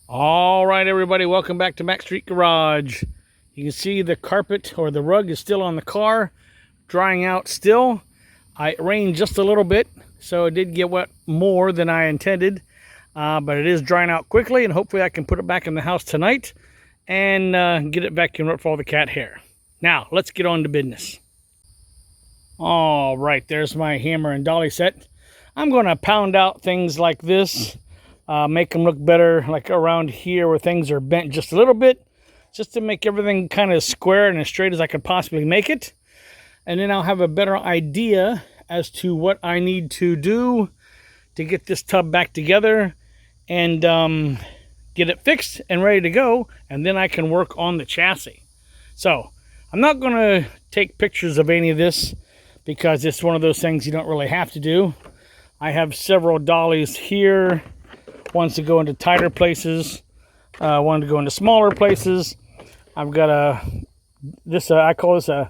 All right, everybody, welcome back to Mac Street Garage. You can see the carpet or the rug is still on the car, drying out still. It rained just a little bit, so it did get wet more than I intended, but it is drying out quickly, and hopefully I can put it back in the house tonight and get it vacuumed up for all the cat hair. Now, let's get on to business. All right, there's my hammer and dolly set. I'm going to pound out things like this. Make them look better, like around here where things are bent just a little bit, just to make everything kind of square and as straight as I could possibly make it. And then I'll have a better idea as to what I need to do to get this tub back together and get it fixed and ready to go. And then I can work on the chassis. So I'm not going to take pictures of any of this because it's one of those things you don't really have to do. I have several dollies here. Ones to go into tighter places, one to go into smaller places. I've got I call this a,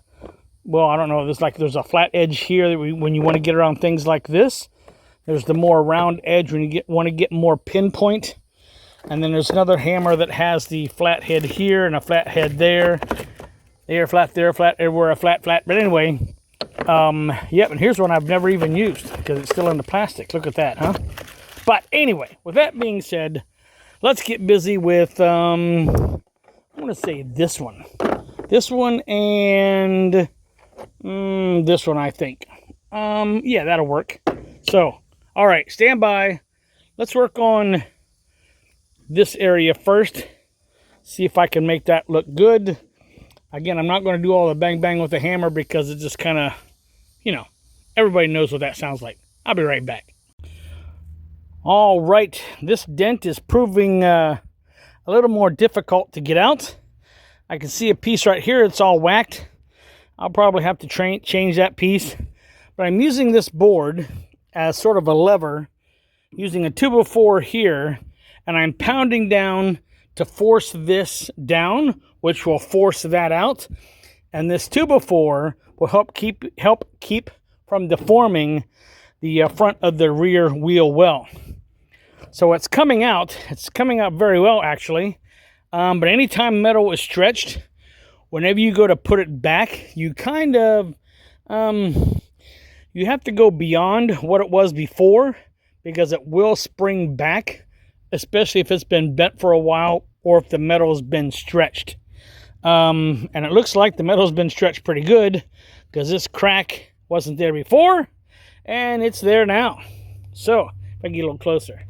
well, I don't know, there's a flat edge here that when you want to get around things like this. There's the more round edge when you want to get more pinpoint. And then there's another hammer that has the flat head here and a flat head there. Flat everywhere, a flat. But anyway, yep, and here's one I've never even used because it's still in the plastic. Look at that, huh? But anyway, with that being said, let's get busy with, I want to say this one. This one and this one, I think. Yeah, that'll work. So, all right, stand by. Let's work on this area first. See if I can make that look good. Again, I'm not going to do all the bang with the hammer because it just kind of, everybody knows what that sounds like. I'll be right back. All right, this dent is proving a little more difficult to get out. I can see a piece right here, it's all whacked. I'll probably have to change that piece. But I'm using this board as sort of a lever, using a 2x4 here, and I'm pounding down to force this down, which will force that out. And this 2x4 will help keep from deforming the front of the rear wheel well. So it's coming out very well, actually. But anytime metal is stretched, whenever you go to put it back, you kind of, you have to go beyond what it was before because it will spring back, especially if it's been bent for a while or if the metal's been stretched. And it looks like the metal's been stretched pretty good because this crack wasn't there before and it's there now. So if I get a little closer.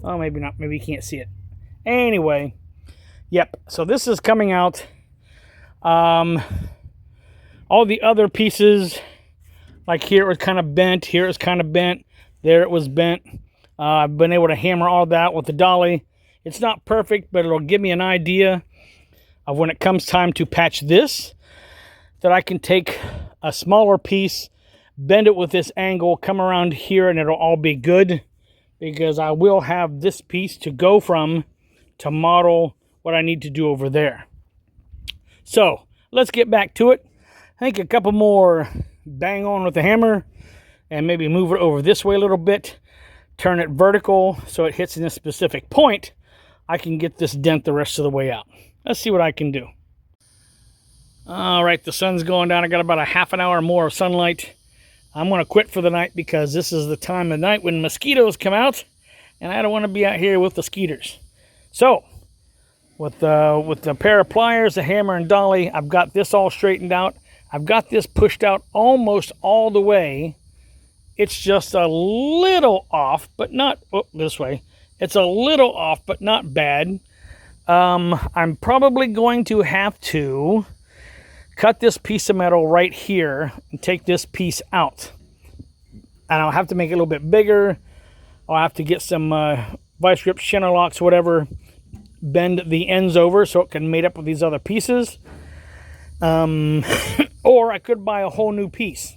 Oh, maybe not. Maybe you can't see it. Anyway, yep. So this is coming out. All the other pieces, like here it was kind of bent. Here it was kind of bent. There it was bent. I've been able to hammer all that with the dolly. It's not perfect, but it'll give me an idea of when it comes time to patch this, that I can take a smaller piece, bend it with this angle, come around here, and it'll all be good. Because I will have this piece to go from to model what I need to do over there. So let's get back to it. I think a couple more bang on with the hammer and maybe move it over this way a little bit. Turn it vertical so it hits in a specific point. I can get this dent the rest of the way out. Let's see what I can do. All right, the sun's going down. I got about a half an hour more of sunlight. I'm going to quit for the night because this is the time of night when mosquitoes come out, and I don't want to be out here with the skeeters. So, with the pair of pliers, the hammer, and dolly, I've got this all straightened out. I've got this pushed out almost all the way. It's just a little off, but not this way. It's a little off, but not bad. I'm probably going to have to cut this piece of metal right here and take this piece out. And I'll have to make it a little bit bigger. I'll have to get some vice grips, channel locks, whatever, bend the ends over so it can mate up with these other pieces. Or I could buy a whole new piece,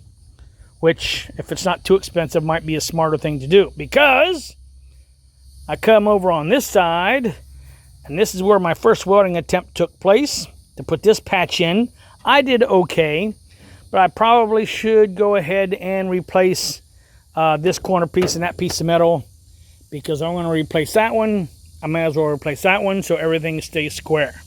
which, if it's not too expensive, might be a smarter thing to do. Because I come over on this side, and this is where my first welding attempt took place, to put this patch in. I did okay, but I probably should go ahead and replace this corner piece and that piece of metal, because I'm going to replace that one I might as well replace that one so everything stays square.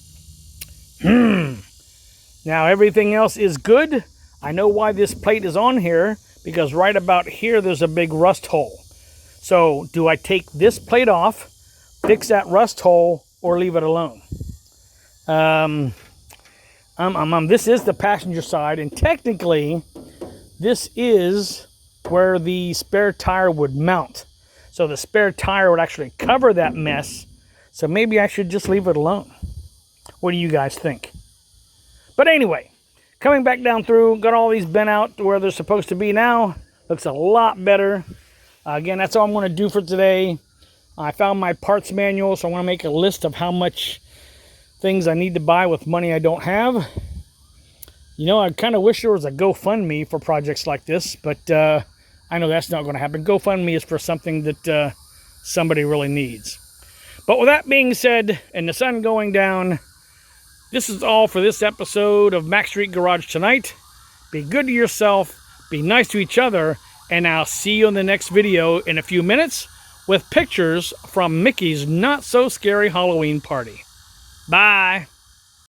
Now everything else is good. I know why this plate is on here, because right about here there's a big rust hole. So do I take this plate off, fix that rust hole, or leave it alone? This is the passenger side, and technically this is where the spare tire would mount. So the spare tire would actually cover that mess. So maybe I should just leave it alone. What do you guys think? But anyway, coming back down through, got all these bent out to where they're supposed to be now. Looks a lot better. Again, that's all I'm going to do for today. I found my parts manual, so I want to make a list of how much things I need to buy with money I don't have. You know, I kind of wish there was a GoFundMe for projects like this, but I know that's not going to happen. GoFundMe is for something that somebody really needs. But with that being said, and the sun going down, this is all for this episode of Max Street Garage tonight. Be good to yourself, be nice to each other, and I'll see you in the next video in a few minutes with pictures from Mickey's Not So Scary Halloween Party. Bye!